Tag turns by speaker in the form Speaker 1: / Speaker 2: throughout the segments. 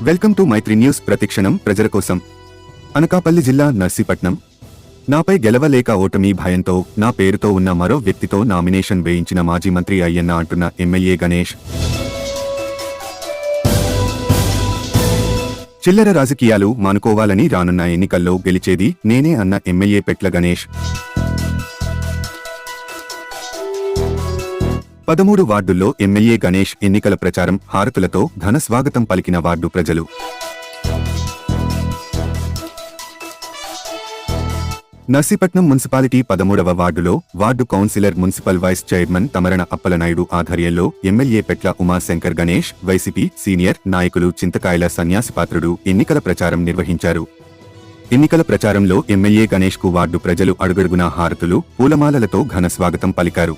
Speaker 1: Welcome to Mythri news. ప్రతిక్షణం ప్రజల కోసం. అనకాపల్లి జిల్లా నర్సీపట్నం. నాపై గెలవలేక ఓటమి భయంతో నా పేరుతో ఉన్న మరో వ్యక్తితో నామినేషన్ వేయించిన మాజీ మంత్రి అయ్యన్న అంటున్న ఎమ్మెల్యే గణేష్. చిల్లర రాజకీయాలు మానుకోవాలని రానున్న ఎన్నికల్లో గెలిచేది నేనే అన్న ఎమ్మెల్యే పెట్ల గణేష్. 13 వార్డుల్లో ఎమ్మెల్యే గణేష్ ఎన్నికల ప్రచారం హారతులతో ఘన స్వాగతం పలికిన వార్డు ప్రజలు. నర్సీపట్నం మున్సిపాలిటీ 13వ వార్డులో ward councillor municipal vice chairman తమరణ అప్పలనాయుడు ఆధ్వర్యంలో MLA Petla Umashankar Ganesh, YCP senior నాయకులు చింతకాయల సన్యాసిపాత్రుడు ఎన్నికల ప్రచారం నిర్వహించారు. ఎన్నికల ప్రచారంలో ఎమ్మెల్యే గణేష్ కు వార్డు ప్రజలు అడుగడుగునా హారతులు, పూలమాలలతో ఘన స్వాగతం పలికారు.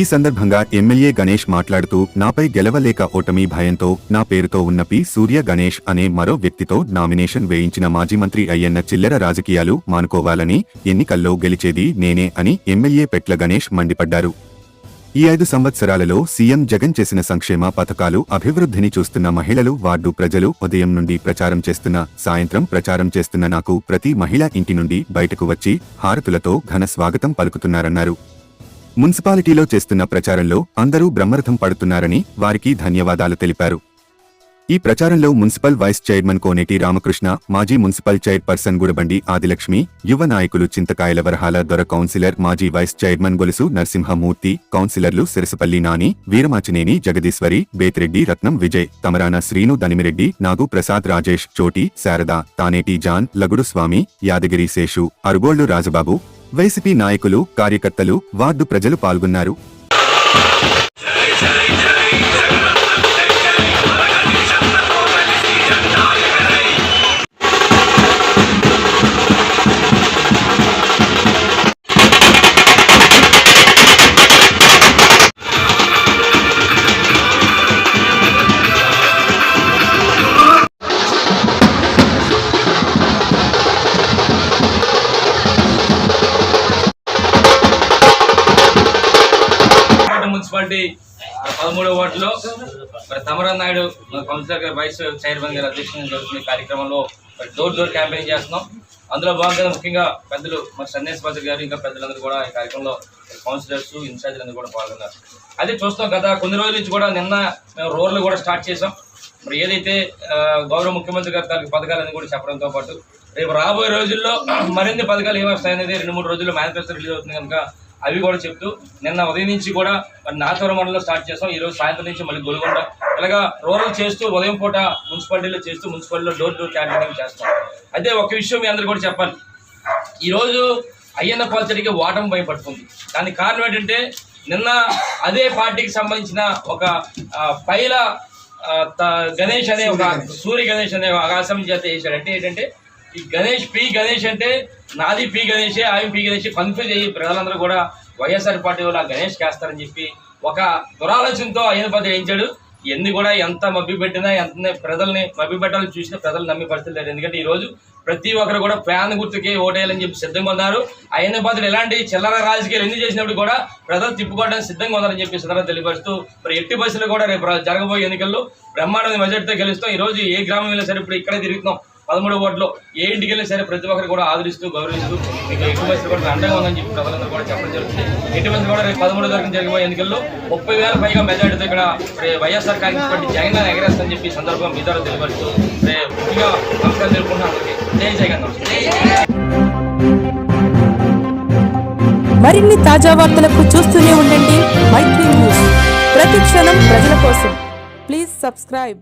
Speaker 1: ఈ సందర్భంగా ఎమ్మెల్యే గణేష్ మాట్లాడుతూ నాపై గెలవలేక ఓటమి భయంతో నా పేరుతో ఉన్న పి. సూర్య గణేష్ అనే మరో వ్యక్తితో నామినేషన్ వేయించిన మాజీ మంత్రి అయ్యన్న చిల్లర రాజకీయాలు మానుకోవాలని, ఎన్నికల్లో గెలిచేది నేనే అని ఎమ్మెల్యే పెట్ల గణేష్ మండిపడ్డారు. ఈ 5 సంవత్సరాలలో సీఎం జగన్ చేసిన సంక్షేమ పథకాలు, అభివృద్ధిని చూస్తున్న మహిళలు, వార్డు ప్రజలు ఉదయం నుండి ప్రచారం చేస్తున్న, సాయంత్రం ప్రచారం చేస్తున్న నాకు ప్రతి మహిళ ఇంటి నుండి బయటకు వచ్చి హారతులతో ఘన స్వాగతం పలుకుతున్నారన్నారు. మున్సిపాలిటీలో చేస్తున్న ప్రచారంలో అందరూ బ్రహ్మరథం పడుతున్నారని వారికి ధన్యవాదాలు తెలిపారు. ఈ ప్రచారంలో మున్సిపల్ వైస్ చైర్మన్ కోనేటి రామకృష్ణ, మాజీ మున్సిపల్ చైర్పర్సన్ గుడబండి ఆదిలక్ష్మి, యువ నాయకులు చింతకాయల వరహాల దొర, కౌన్సిలర్ మాజీ వైస్ చైర్మన్ గొలుసు నరసింహమూర్తి, కౌన్సిలర్లు సిరసపల్లి నాని, వీరమాచినేని జగదీశ్వరి, బేతిరెడ్డి రత్నం విజయ్, తమరాన శ్రీను, దనిమిరెడ్డి, నాగు ప్రసాద్, రాజేష్, చోటి, శారద, తానేటి జాన్, లగుడు స్వామి, యాదగిరి శేషు, అరుగోళ్లు రాజబాబు, వైసీపీ నాయకులు, కార్యకర్తలు, వార్డు ప్రజలు పాల్గొన్నారు.
Speaker 2: మున్సిపాలిటీ 13వ వార్డులో తమరన్ నాయుడు కౌన్సిలర్ గారు, వైస్ చైర్మన్ గారు అధ్యక్షతన జరుగుతున్న కార్యక్రమంలో డోర్ డోర్ క్యాంపెయిన్ చేస్తున్నాం. అందులో భాగంగా ముఖ్యంగా పెద్దలు మరి సన్యాసిపాత్రి గారు, ఇంకా పెద్దలందరూ కూడా ఈ కార్యక్రమంలో కౌన్సిలర్స్, ఇన్ఛార్జీలందరూ కూడా పాల్గొన్నారు. అదే చూస్తాం గత కొన్ని రోజుల నుంచి కూడా నిన్న మేము రోడ్లు కూడా స్టార్ట్ చేసాం. మరి ఏదైతే గౌరవ ముఖ్యమంత్రి గారి తాలూకు పథకాలన్నీ కూడా చెప్పడంతో పాటు రేపు రాబోయే రోజుల్లో మరిన్ని పథకాలు ఏమొస్తాయనేది 2-3 రోజుల్లో మేనిఫెస్టో రిలీజ్ అవుతుంది కనుక అవి కూడా చెప్తూ నిన్న ఉదయం నుంచి కూడా మరి నాతవరం మండలంలో స్టార్ట్ చేస్తాం. ఈరోజు సాయంత్రం నుంచి మళ్ళీ గొలుగొండ, ఇలాగా రూరల్ చేస్తూ ఉదయం పూట మున్సిపాలిటీలో చేస్తూ మున్సిపాలిటీలో డోర్ డోర్ క్యాంపెయినింగ్ చేస్తాం. అయితే ఒక విషయం మీ అందరూ కూడా చెప్పాలి. ఈరోజు అయ్యన్న పాల్చడికి ఓటమి భయపడుతుంది. దానికి కారణం ఏంటంటే నిన్న అదే పార్టీకి సంబంధించిన ఒక పైల గణేష్ అనే ఒక సూర్య గణేష్ అనే ఆకాశం చేత వేశాడు. అంటే ఏంటంటే ఈ గణేష్ పి గణేష్ అంటే నాది పి గణేషే, ఆయన పి గణేష్ కన్ఫ్యూజ్ అయ్యి ప్రజలందరూ కూడా వైఎస్ఆర్ పార్టీ వాళ్ళు గణేష్ వేస్తారని చెప్పి ఒక దురాలోచనతో అయ్యన పద్ధతి వేయించాడు. ఎన్ని కూడా ఎంత మభ్య పెట్టినా, ఎంత ప్రజల్ని మభ్య పెట్టాలని చూసినా ప్రజలు నమ్మే పరిస్థితి లేదు. ఎందుకంటే ఈరోజు ప్రతి ఒక్కరు కూడా ఫ్యాన్ గుర్తుకి ఓటేయాలని చెప్పి సిద్ధంగా ఉన్నారు. అయ్యన పద్ధతి ఎలాంటి చిల్లర రాజకీయాలు ఎన్ని చేసినప్పుడు కూడా ప్రజలు తిప్పుకోవడానికి సిద్ధంగా ఉన్నారని చెప్పి సందర్భంగా తెలియపరుస్తూ మరి ఎట్టి బస్సులు కూడా రేపు జరగబోయే ఎన్నికల్లో బ్రహ్మాండమైన మెజార్టీతో గెలుస్తాం. ఈరోజు ఏ గ్రామం వెళ్ళినా సరే ఇప్పుడు ఇక్కడే తిరుగుతున్నాం. 13వ వార్డులో ఏ ఇంటికి వెళ్ళినా సరే ప్రతి ఒక్కరు కూడా ఆదరిస్తూ, గౌరవిస్తూ మీకు ఎట్టి బస్సులు కూడా అండగా ఉందని చెప్పి ప్రజలందరూ కూడా చెప్పడం జరుగుతుంది. ఎట్టి బస్సులు కూడా రేపు 13వ తారీఖున జరిగిపోయే ఎన్నికల్లో 30,000 పైగా మెజార్టీతో ఇక్కడ వైఎస్ఆర్ కాంగ్రెస్ పార్టీ జగన్ ఎగరేస్తుందని చెప్పి సందర్భంగా మీ ద్వారా తెలియపరుస్తూ ముఖ్యంగా నమస్కారం తెలుపుకుంటున్నాను. జై జగన్.
Speaker 3: మరిన్ని తాజా వార్తలకు చూస్తూనే ఉండండి మైత్రి న్యూస్. ప్రతి క్షణం ప్రజల కోసం. Please subscribe.